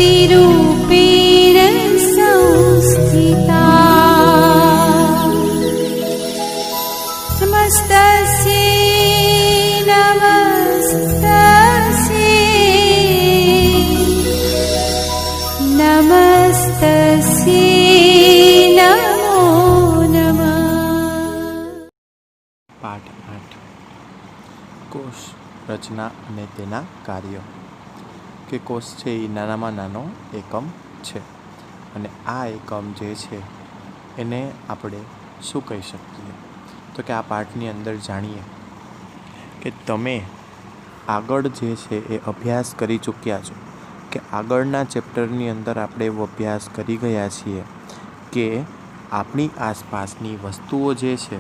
शक्तिरूपेण संस्थिता नमस्तस्यै नमस्तस्यै नमो नमः। पाठ 8 कोष रचना અને તેના કાર્યો। કે કોષ છે એ નાનામાં નાનો એકમ છે અને આ એકમ જે છે એને આપણે શું કહી શકીએ? તો કે આ પાઠની અંદર જાણીએ કે તમે આગળ જે છે એ અભ્યાસ કરી ચૂક્યા છો, કે આગળના ચેપ્ટરની અંદર આપણે એવો અભ્યાસ કરી ગયા છીએ કે આપણી આસપાસની વસ્તુઓ જે છે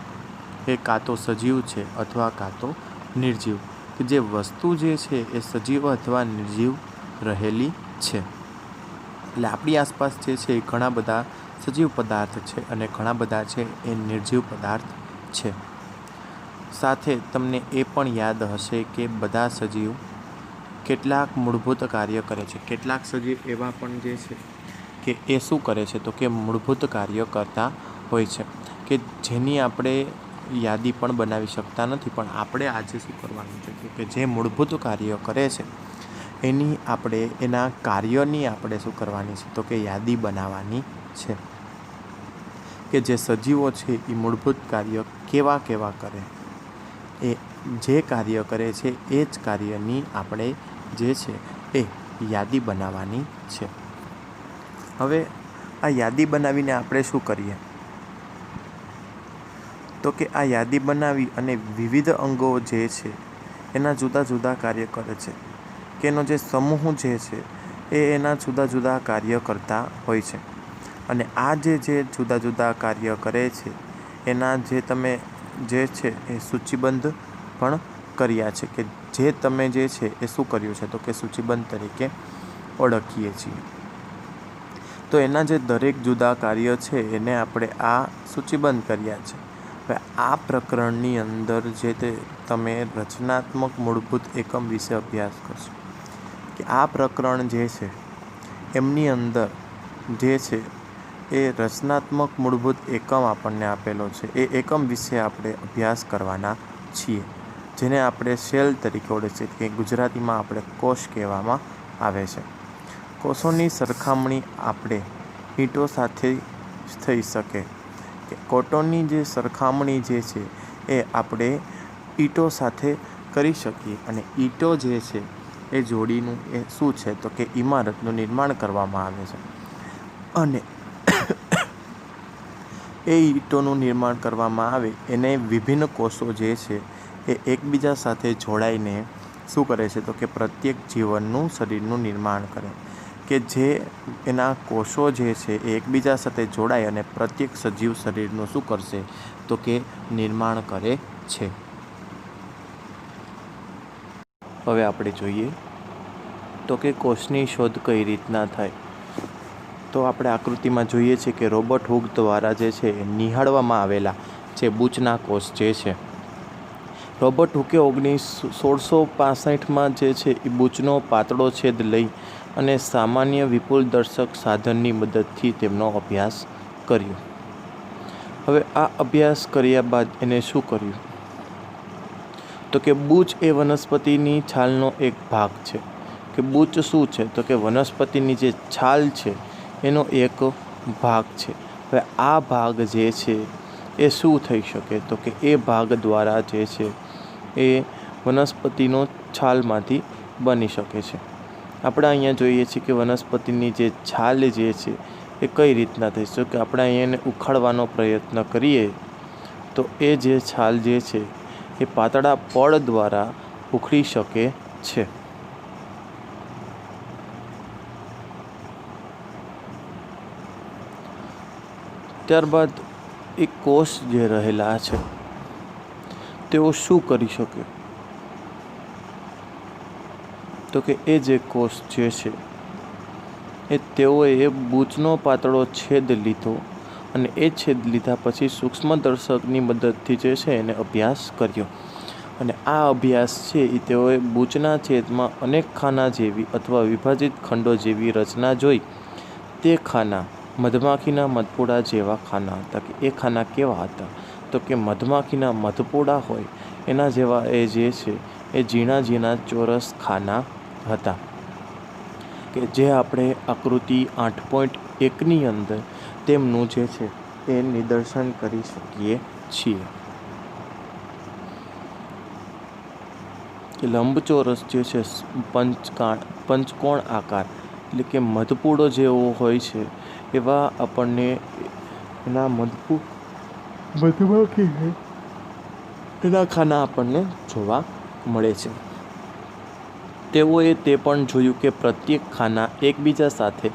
એ કાં તો સજીવ છે અથવા કાં તો નિર્જીવ, કે જે વસ્તુ જે છે એ સજીવ અથવા નિર્જીવ રહેલી છે। એટલે આપણી આસપાસ જે છે એ ઘણા બધા સજીવ પદાર્થ છે અને ઘણા બધા છે એ નિર્જીવ પદાર્થ છે। સાથે તમને એ પણ યાદ હશે કે બધા સજીવ કેટલાક મૂળભૂત કાર્ય કરે છે। કેટલાક સજીવ એવા પણ જે છે કે એ શું કરે છે તો કે મૂળભૂત કાર્ય કરતા હોય છે, કે જેની આપણે યાદી પણ બનાવી શકતા નથી, પણ આપણે આજે શું કરવાનું છે કે જે મૂળભૂત કાર્ય કરે છે એની આપણે એના કાર્યની આપણે શું કરવાની છે તો કે યાદી બનાવવાની છે, કે જે સજીવો છે એ મૂળભૂત કાર્ય કેવા કેવા કરે, એ જે કાર્ય કરે છે એ જ કાર્યની આપણે જે છે એ યાદી બનાવવાની છે। હવે આ યાદી બનાવીને આપણે શું કરીએ તો કે આ યાદી બનાવી અને વિવિધ અંગો જે છે એના જુદા જુદા કાર્ય કરે છે, કે એનો જે સમૂહ જે છે એ એના જુદા જુદા કાર્ય કરતા હોય છે। અને આ જે જુદા જુદા કાર્ય કરે છે એના જે તમે જે છે એ સૂચિબંધ પણ કર્યા છે, કે જે તમે જે છે એ શું કર્યું છે તો કે સૂચિબંધ તરીકે ઓળખીએ છીએ। તો એના જે દરેક જુદા કાર્ય છે એને આપણે આ સૂચિબંધ કર્યા છે। હવે આ પ્રકરણની અંદર જે તે તમે રચનાત્મક મૂળભૂત એકમ વિશે અભ્યાસ કરશો, કે આ પ્રકરણ જે છે એમની અંદર જે છે એ રચનાત્મક મૂળભૂત એકમ આપણને આપેલો છે, એ એકમ વિશે આપણે અભ્યાસ કરવાના છીએ, જેને આપણે સેલ તરીકે ઓળખીએ છીએ, કે ગુજરાતીમાં આપણે કોષ કહેવામાં આવે છે। કોષોની સરખામણી આપણે ઈંટો સાથે થઈ શકે, કે કોટોની જે સરખામણી જે છે એ આપણે ઈંટો સાથે કરી શકીએ, અને ઈંટો જે છે એ જોડીનું એ શું છે તો કે ઇમારતનું નિર્માણ કરવામાં આવે છે, અને એ ઈંટોનું નિર્માણ કરવામાં આવે એને વિભિન્ન કોષો જે છે એ એકબીજા સાથે જોડાઈને શું કરે છે તો કે પ્રત્યેક જીવનનું શરીરનું નિર્માણ કરે, કે જે એના કોષો જે છે એ એકબીજા સાથે જોડાય અને પ્રત્યેક સજીવ શરીરનું શું કરશે તો કે નિર્માણ કરે છે। હવે આપણે જોઈએ તો કે કોષની શોધ કઈ રીતના થાય। તો આપણે આકૃતિમાં જોઈએ છીએ કે રોબર્ટ હુક દ્વારા જે છે નિહાળવામાં આવેલા જે બૂચના કોષ જે છે, રોબર્ટ હુકે 1665માં જે છે એ બૂચનો પાતળો છેદ લઈ અને સામાન્ય વિપુલ દર્શક સાધનની મદદથી તેમનો અભ્યાસ કર્યો। હવે આ અભ્યાસ કર્યા બાદ એને શું કર્યું તો કે બૂચ એ વનસ્પતિની છાલનો એક ભાગ છે, કે બૂચ શું છે તો કે વનસ્પતિની જે છાલ છે એનો એક ભાગ છે। હવે આ ભાગ જે છે એ શું થઈ શકે તો કે એ ભાગ દ્વારા જે છે એ વનસ્પતિનો છાલમાંથી બની શકે છે। આપણે અહીંયા જોઈએ છીએ કે વનસ્પતિની જે છાલ જે છે એ કઈ રીતના થઈ શકે, કે આપણે અહીંયા એને ઉખાડવાનો પ્રયત્ન કરીએ તો એ જે છાલ જે છે એ પાતળા પડ દ્વારા ઉખડી શકે છે। ત્યારબાદ એ કોષ જે રહેલા છે તેઓ શું કરી શકે તો કે એ જે કોષ જે છે એ તેઓએ બૂચનો પાતળો છેદ લીધો અને એ છેદ લીધા પછી સૂક્ષ્મદર્શકની મદદથી જે છે એને અભ્યાસ કર્યો અને આ અભ્યાસ છે એ તેઓએ બૂચના છેદમાં અનેક ખાના જેવી અથવા વિભાજિત ખંડો જેવી રચના જોઈ. તે ખાના મધમાખીના મધપોડા જેવા ખાના હતા. કે એ ખાના કેવા હતા? તો કે મધમાખીના મધપોડા હોય એના જેવા એ જે છે એ ઝીણા ઝીણા ચોરસ ખાના હતા, કે જે આપણે આકૃતિ 8.1ની અંદર તેમનું જે છે એ નિદર્શન કરી શકીએ છીએ. કે લંબચોરસ જે છે પંચકોણ આકાર એટલે કે મધપૂડો જેવો હોય છે એવા આપણને એના મધમાખી એના ખાના આપણને જોવા મળે છે. તેઓએ તે પણ જોયું કે પ્રત્યેક ખાના એકબીજા સાથે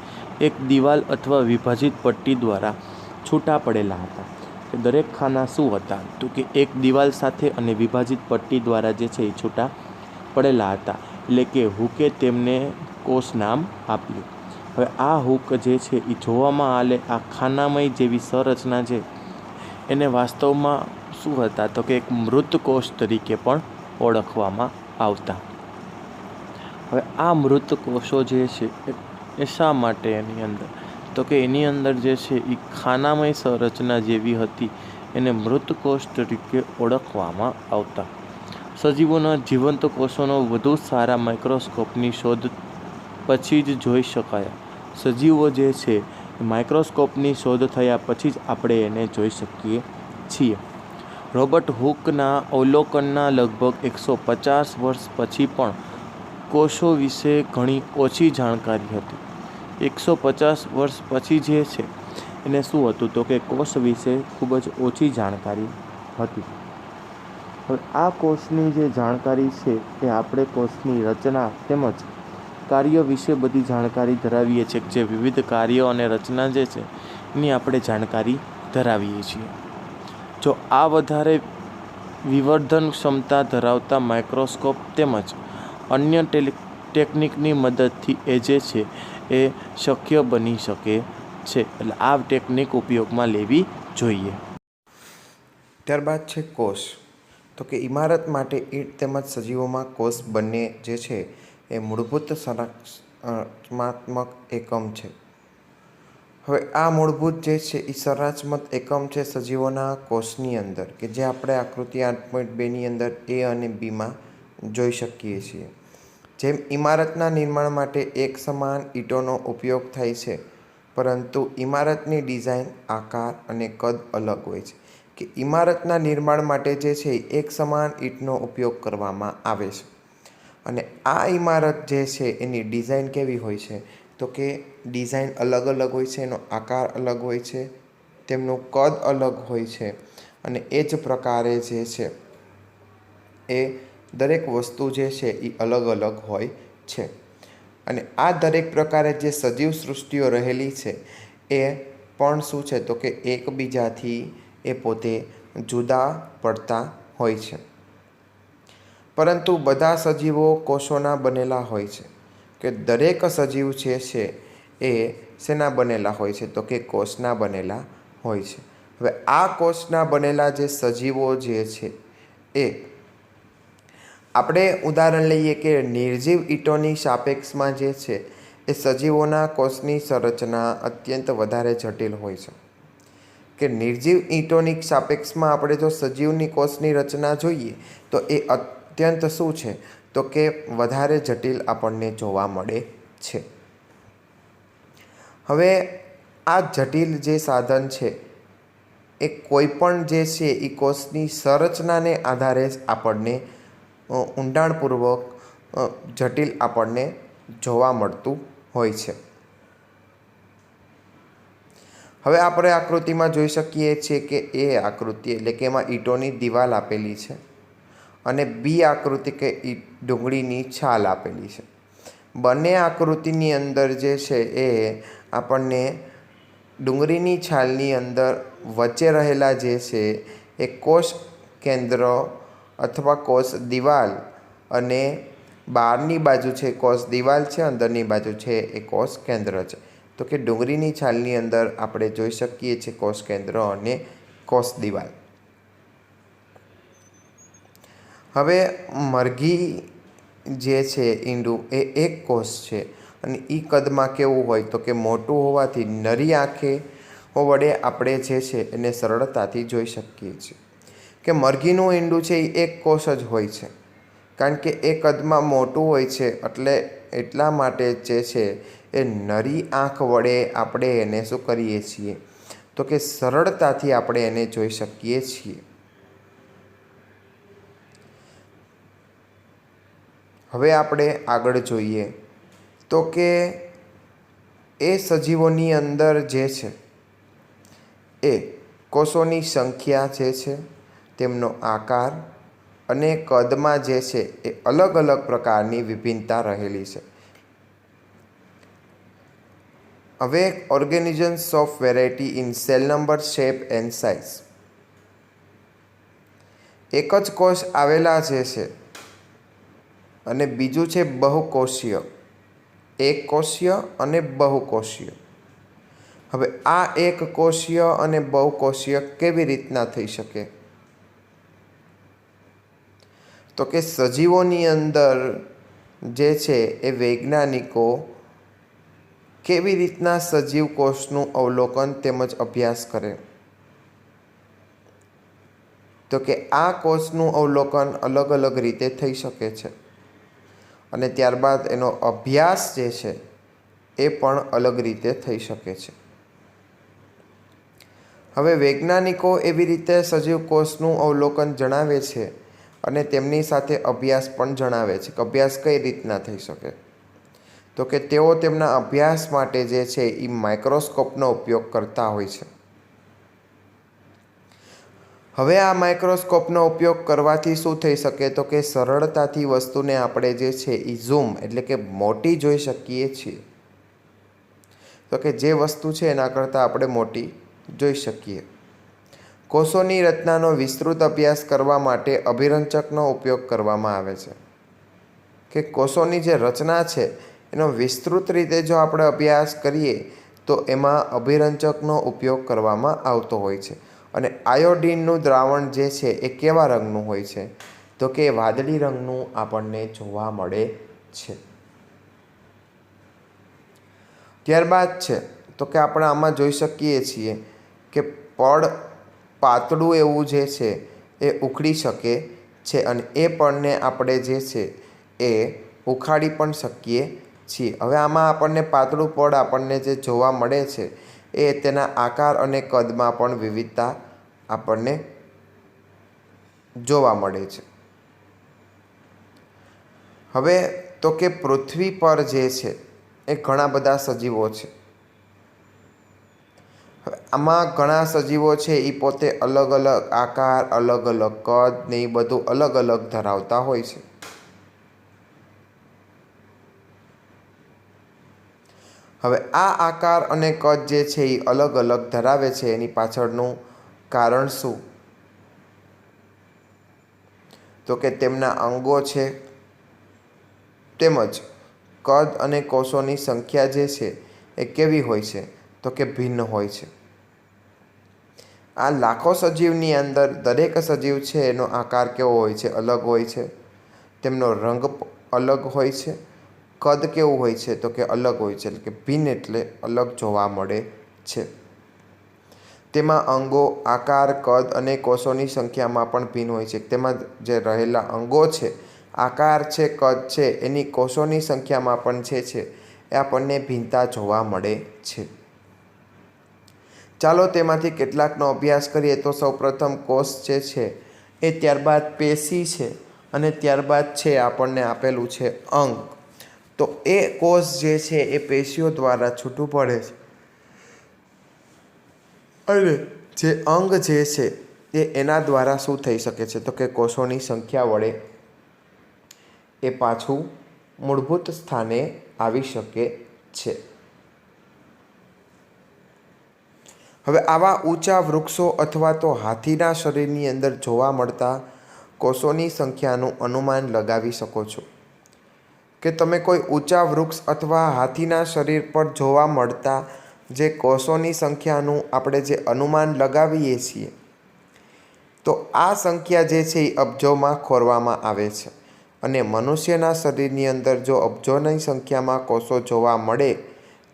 એક દિવાલ અથવા વિભાજિત પટ્ટી દ્વારા છૂટા પડેલા હતા. કે દરેક ખાના શું હતા? તો કે એક દિવાલ સાથે અને વિભાજિત પટ્ટી દ્વારા જે છે એ છૂટા પડેલા હતા. એટલે કે હૂકે તેમને કોષ નામ આપ્યું. હવે આ હૂક જે છે એ જોવામાં આલે આ ખાનામય જેવી સંરચના છે એને વાસ્તવમાં શું હતા? તો કે એક મૃત કોષ તરીકે પણ ઓળખવામાં આવતા. હવે આ મૃત કોષો જે છે એ શા માટે એની અંદર? તો કે એની અંદર જે છે એ ખાનામય સંરચના જેવી હતી એને મૃત કોષ તરીકે ઓળખવામાં આવતા. સજીવોના જીવંત કોષોનો વધુ સારા માઇક્રોસ્કોપની શોધ પછી જ જોઈ શકાયા. સજીવો જે છે એ માઇક્રોસ્કોપની શોધ થયા પછી જ આપણે એને જોઈ શકીએ છીએ. રોબર્ટ હૂકના અવલોકનના લગભગ 150 વર્ષ પછી પણ કોષો વિશે ઘણી ઓછી જાણકારી હતી. 150 વર્ષ પછી જે છે એને શું હતું? તો કે કોષ વિશે ખૂબ જ ઓછી જાણકારી હતી. હવે આ કોષની જે જાણકારી છે એ આપણે કોષની રચના તેમજ કાર્ય વિશે બધી જાણકારી ધરાવીએ છીએ. જે વિવિધ કાર્યો અને રચના જે છે એની આપણે જાણકારી ધરાવીએ છીએ. જો આ વધારે વિવર્ધન ક્ષમતા ધરાવતા માઇક્રોસ્કોપ તેમજ અન્ય ટેકનિકની મદદથી એ જે છે એ શક્ય બની શકે છે. એટલે આ ટેકનિક ઉપયોગમાં લેવી જોઈએ. ત્યારબાદ છે કોષ. તો કે ઇમારત માટે ઈંટ તેમજ સજીવોમાં કોષ બંને જે છે એ મૂળભૂત સંરચનાત્મક એકમ છે. હવે આ મૂળભૂત જે છે એ સંરચનાત્મક એકમ છે સજીવોના કોષની અંદર, કે જે આપણે આકૃતિ 8.2ની અંદર એ અને બીમાં જોઈ શકીએ છીએ. જેમ ઇમારતના નિર્માણ માટે એક સમાન ઈંટોનો ઉપયોગ થાય છે, પરંતુ ઇમારતની ડિઝાઇન, આકાર અને કદ અલગ હોય છે. કે ઇમારતના નિર્માણ માટે જે છે એક સમાન ઈંટનો ઉપયોગ કરવામાં આવે છે, અને આ ઇમારત જે છે એની ડિઝાઇન કેવી હોય છે? તો કે ડિઝાઇન અલગ અલગ હોય છે, એનો આકાર અલગ હોય છે, તેમનું કદ અલગ હોય છે, અને એ જ પ્રકારે જે છે એ દરેક વસ્તુ જે છે એ અલગ અલગ હોય છે. અને આ દરેક પ્રકારે જે સજીવ સૃષ્ટિઓ રહેલી છે એ પણ શું છે? તો કે એકબીજાથી એ પોતે જુદા પડતા હોય છે. પરંતુ બધા સજીવો કોષોના બનેલા હોય છે. કે દરેક સજીવ જે છે એ શેના બનેલા હોય છે? તો કે કોષના બનેલા હોય છે. હવે આ કોષના બનેલા જે સજીવો જે છે એ આપણે ઉદાહરણ લઈએ કે નિર્જીવ ઈંટોની સાપેક્ષમાં જે છે એ સજીવોના કોષની સંરચના અત્યંત વધારે જટિલ હોય છે. કે નિર્જીવ ઈંટોની સાપેક્ષમાં આપણે જો સજીવની કોષની રચના જોઈએ તો એ અત્યંત શું છે? તો કે વધારે જટિલ આપણને જોવા મળે છે. હવે આ જટિલ જે સાધન છે એ કોઈ પણ જે છે એ કોષની સંરચનાને આધારે જ આપણને ઊંડાણપૂર્વક જટિલ આપણને જોવા મળતું હોય છે. હવે આપણે આકૃતિમાં જોઈ શકીએ છીએ કે એ આકૃતિ એટલે કે એમાં ઈંટોની દિવાલ આપેલી છે, અને બી આકૃતિ કે ડુંગળીની છાલ આપેલી છે. બંને આકૃતિની અંદર જે છે એ આપણને ડુંગળીની છાલની અંદર વચ્ચે રહેલા જે છે એ કોષ કેન્દ્ર અથવા કોષ દિવાલ, અને બહારની બાજુ છે કોષ દિવાલ છે, અંદરની બાજુ છે એ કોષ કેન્દ્ર છે. તો કે ડુંગળીની છાલની અંદર આપણે જોઈ શકીએ છીએ કોષ કેન્દ્ર અને કોષ દિવાલ. હવે મરઘી જે છે ઈંડું એ એક કોષ છે અને એ કદમાં કેવું હોય તો કે મોટું હોવાથી નરી આંખે વડે આપણે જે છે એને સરળતાથી જોઈ શકીએ છીએ કે મરઘીનું ઈંડું છે એ એક કોષ જ હોય છે, કારણ કે એ કદમાં મોટું હોય છે એટલા માટે જે છે એ નરી આંખ વડે આપણે એને શું કરીએ છીએ તો કે સરળતાથી આપણે એને જોઈ શકીએ છીએ. હવે આપણે આગળ જોઈએ તો કે એ સજીવોની અંદર જે છે એ કોષોની સંખ્યા જે છે, તેમનો આકાર અને કદમાં જે છે એ અલગ અલગ પ્રકારની વિભિન્નતા રહેલી છે. હવે organisms of variety in cell number, shape and size. એક જ કોષ આવેલા જે છે અને બીજું છે બહુકોષીય, એક કોષીય અને બહુકોષીય. હવે આ એક કોષીય અને બહુકોષીય કેવી રીતના થઈ શકે તો કે સજીવોની અંદર જે છે એ વૈજ્ઞાનિકો કેવી રીતના સજીવ કોષનું અવલોકન તેમજ અભ્યાસ કરે તો કે આ કોષનું અવલોકન અલગ અલગ રીતે થઈ શકે છે અને ત્યારબાદ એનો અભ્યાસ જે છે એ પણ અલગ રીતે થઈ શકે છે. હવે વૈજ્ઞાનિકો એવી રીતે સજીવ કોષનું અવલોકન જણાવે છે અને તેમની સાથે અભ્યાસ પણ જણાવે છે કે અભ્યાસ કઈ રીતના થઈ શકે તો કે તેઓ તેમના અભ્યાસ માટે જે છે એ માઇક્રોસ્કોપનો ઉપયોગ કરતા હોય છે. હવે આ માઇક્રોસ્કોપનો ઉપયોગ કરવાથી શું થઈ શકે તો કે સરળતાથી વસ્તુને આપણે જે છે એ ઝૂમ એટલે કે મોટી જોઈ શકીએ છીએ. તો કે જે વસ્તુ છે એના કરતાં આપણે મોટી જોઈ શકીએ. કોષોની રચનાનો વિસ્તૃત અભ્યાસ કરવા માટે અભિરંજકનો ઉપયોગ કરવામાં આવે છે કે કોષોની જે રચના છે એનો વિસ્તૃત રીતે જો આપણે અભ્યાસ કરીએ તો એમાં અભિરંજકનો ઉપયોગ કરવામાં આવતો હોય છે. અને આયોડિનનું દ્રાવણ જે છે એ કેવા રંગનું હોય છે તો કે વાદળી રંગનું આપણને જોવા મળે છે. ત્યારબાદ છે તો કે આપણે આમાં જોઈ શકીએ છીએ કે પડ પાતળું એવું જે છે એ ઉખડી શકે છે અને એ પડને આપણે જે છે એ ઉખાડી પણ શકીએ છીએ. હવે આમાં આપણને પાતળું પડ આપણને જે જોવા મળે છે એ તેના આકાર અને કદમાં પણ વિવિધતા આપણને જોવા મળે છે. હવે તો કે પૃથ્વી પર જે છે એ ઘણા બધા સજીવો છે. હવે આમાં ઘણા સજીવો છે એ પોતે અલગ અલગ આકાર, અલગ અલગ કદ ને એ બધું અલગ અલગ ધરાવતા હોય છે. હવે આ આકાર અને કદ જે છે એ અલગ અલગ ધરાવે છે એની પાછળનું કારણ શું તો કે તેમના અંગો છે તેમજ કદ અને કોષોની સંખ્યા જે છે એ કેવી હોય છે તો કે ભિન્ન હોય છે. આ લાખો સજીવની અંદર દરેક સજીવ છે એનો આકાર કેવો હોય છે અલગ હોય છે, તેમનો રંગ અલગ હોય છે, કદ કેવું હોય છે તો કે અલગ હોય છે એટલે કે ભિન્ન એટલે અલગ જોવા મળે છે. તેમાં અંગો, આકાર, કદ અને કોષોની સંખ્યામાં પણ ભિન્ન હોય છે. તેમાં જે રહેલા અંગો છે, આકાર છે, કદ છે એની કોષોની સંખ્યામાં પણ છે એ આપણને ભિન્નતા જોવા મળે છે. ચાલો તેમાંથી કેટલાકનો અભ્યાસ કરીએ તો સૌપ્રથમ કોષ જે છે એ, ત્યારબાદ પેશી છે અને ત્યારબાદ છે આપણને આપેલું છે અંગ. તો એ કોષ જે છે એ પેશીઓ દ્વારા છૂટું પડે છે અને જે અંગ જે છે એ એના દ્વારા શું થઈ શકે છે તો કે કોષોની સંખ્યા વડે એ પાછું મૂળભૂત સ્થાને આવી શકે છે. હવે આવા ઊંચા વૃક્ષો અથવા તો હાથીના શરીરની અંદર જોવા મળતા કોષોની સંખ્યાનું અનુમાન લગાવી શકો છો કે તમે કોઈ ઊંચા વૃક્ષ અથવા હાથીના શરીર પર જોવા મળતા જે કોષોની સંખ્યાનું આપણે જે અનુમાન લગાવીએ છીએ તો આ સંખ્યા જે છે એ અબજોમાં ખોરવામાં આવે છે અને મનુષ્યના શરીરની અંદર જો અબજોની સંખ્યામાં કોષો જોવા મળે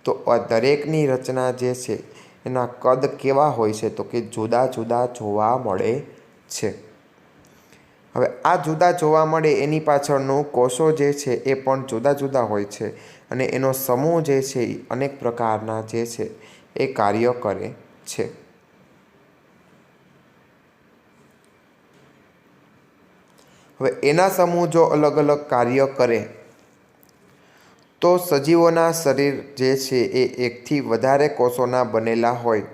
તો આ દરેકની રચના જે છે એના કદ કેવા હોય છે તો કે જુદા જુદા જોવા મળે છે. હવે આ જુદા જોવા મળે એની પાછળનું કોષો જે છે એ પણ જુદા જુદા હોય છે અને એનો સમૂહ જે છે એ અનેક પ્રકારના જે છે એ કાર્ય કરે છે. હવે એના સમૂહ જો અલગ અલગ કાર્ય કરે તો સજીવોના શરીર જે છે એ એકથી વધારે કોષોના બનેલા હોય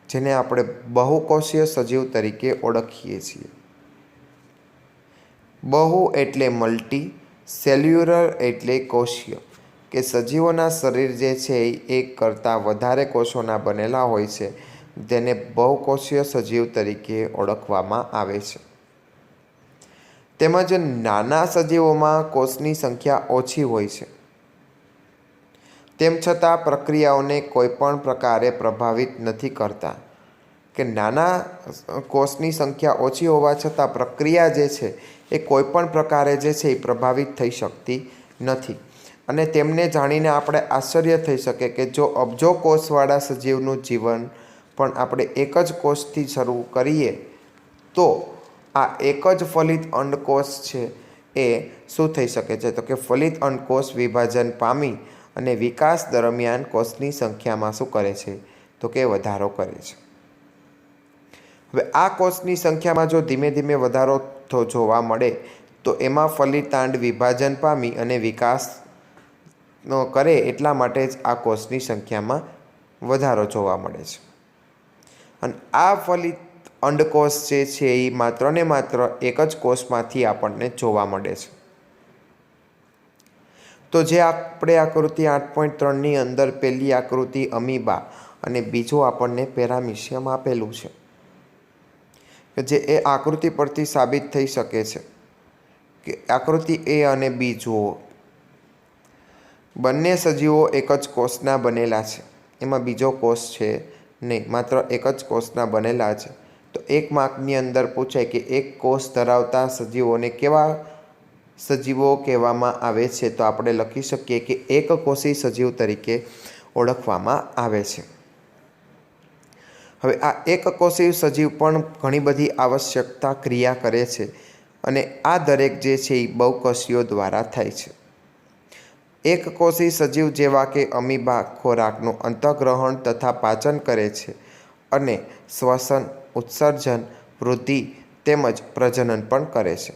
જેને આપણે બહુકોષીય સજીવ તરીકે ઓળખીએ છીએ. બહુ એટલે મલ્ટી, સેલ્યુલર એટલે કોષીય, કે સજીવોના શરીર જે છે એ એક કરતાં વધારે કોષોના બનેલા હોય છે જેને બહુકોષીય સજીવ તરીકે ઓળખવામાં આવે છે. તેમજ નાના સજીવોમાં કોષની સંખ્યા ઓછી હોય છે. તેમ છતાં પ્રક્રિયાઓને કોઈપણ પ્રકારે પ્રભાવિત નથી કરતા, કે નાના કોષની સંખ્યા ઓછી હોવા છતાં પ્રક્રિયા જે છે એ કોઈપણ પ્રકારે જે છે એ પ્રભાવિત થઈ શકતી નથી. અને તેમને જાણીને આપણે આશ્ચર્ય થઈ શકે કે જો અબજો કોષવાળા સજીવનું જીવન પણ આપણે એક જ કોષથી શરૂ કરીએ તો આ એક જ ફલિત અંડકોષ છે એ શું થઈ શકે છે તો કે ફલિત અંડકોષ વિભાજન પામી અને વિકાસ દરમિયાન કોષની સંખ્યામાં શું કરે છે તો કે વધારો કરે છે. હવે આ કોષની સંખ્યામાં જો ધીમે ધીમે વધારો જોવા મળે તો એમાં ફલિતાંડ વિભાજન પામી અને વિકાસ કરે એટલા માટે જ આ કોષની સંખ્યામાં વધારો જોવા મળે છે. અને આ ફલિત અંડકોષ જે છે એ માત્ર ને માત્ર એક જ કોષમાંથી આપણને જોવા મળે છે. તો જે આપણે આકૃતિ 8.3ની અંદર પહેલી આકૃતિ અમીબા અને બીજું આપણને પેરામીશિયમ આપેલું છે કે જે એ આકૃતિ પરથી સાબિત થઈ શકે છે કે આકૃતિ એ અને બી જુઓ, બંને સજીવો એક જ કોષના બનેલા છે, એમાં બીજો કોષ છે નહીં, માત્ર એક જ કોષના બનેલા છે. તો એક માર્કની અંદર પૂછાય કે એક કોષ ધરાવતા સજીવોને કેવા સજીવો કહેવામાં આવે છે તો આપણે લખી શકીએ કે એકકોષી સજીવ તરીકે ઓળખવામાં આવે છે. હવે આ એકકોષી સજીવ પણ ઘણી બધી આવશ્યકતા ક્રિયા કરે છે અને આ દરેક જે છે એ બહુકોષીઓ દ્વારા થાય છે. એકકોષી સજીવ જેવા કે અમીબા ખોરાકનું અંતઃગ્રહણ તથા પાચન કરે છે અને શ્વસન, ઉત્સર્જન, વૃદ્ધિ તેમજ પ્રજનન પણ કરે છે,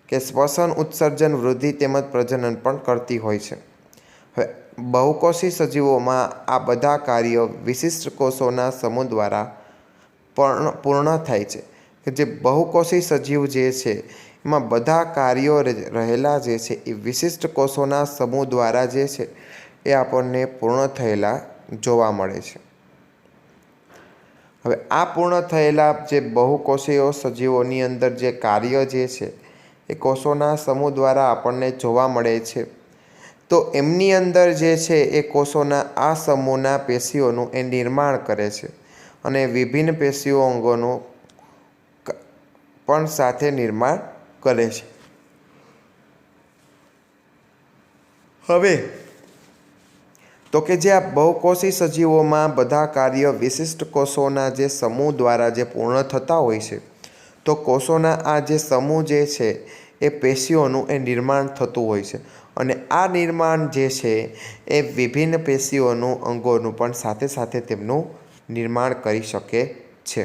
કે શ્વસન, ઉત્સર્જન, વૃદ્ધિ તેમજ પ્રજનન પણ કરતી હોય છે. હવે બહુકોષી સજીવોમાં આ બધા કાર્યો વિશિષ્ટ કોષોના સમૂહ દ્વારા પૂર્ણ થાય છે, કે જે બહુકોષી સજીવ જે છે એમાં બધા કાર્યો રહેલા જે છે એ વિશિષ્ટ કોષોના સમૂહ દ્વારા જે છે એ આપણને પૂર્ણ થયેલા જોવા મળે છે. હવે આ પૂર્ણ થયેલા જે બહુકોષીય સજીવોની અંદર જે કાર્ય જે છે એ કોષોના સમૂહ દ્વારા આપણને જોવા મળે છે. તો એમની અંદર જે છે એ કોષોના આ સમૂહના પેશીઓનું એ નિર્માણ કરે છે અને વિભિન્ન પેશીઓ અંગોનું પણ સાથે નિર્માણ કરે છે. હવે તો કે જે આ બહુકોષી સજીવોમાં બધા કાર્ય વિશિષ્ટ કોષોના જે સમૂહ દ્વારા જે પૂર્ણ થતા હોય છે, તો કોષોના આ જે સમૂહ જે છે એ પેશીઓનું એ નિર્માણ થતું હોય છે અને આ નિર્માણ જે છે એ વિભિન્ન પેશીઓનું અંગોનું પણ સાથે સાથે તેમનું નિર્માણ કરી શકે છે.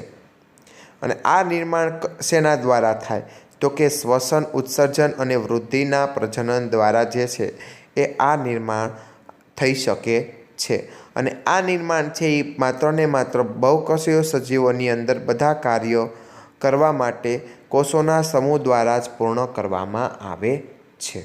અને આ નિર્માણ શેના દ્વારા થાય તો કે શ્વસન, ઉત્સર્જન અને વૃદ્ધિના પ્રજનન દ્વારા જે છે એ આ નિર્માણ થઈ શકે છે. અને આ નિર્માણ છે એ માત્ર ને માત્ર બહુકોષીય સજીવોની અંદર બધા કાર્યો કરવા માટે કોષોના સમૂહ દ્વારા જ પૂર્ણ કરવામાં આવે છે.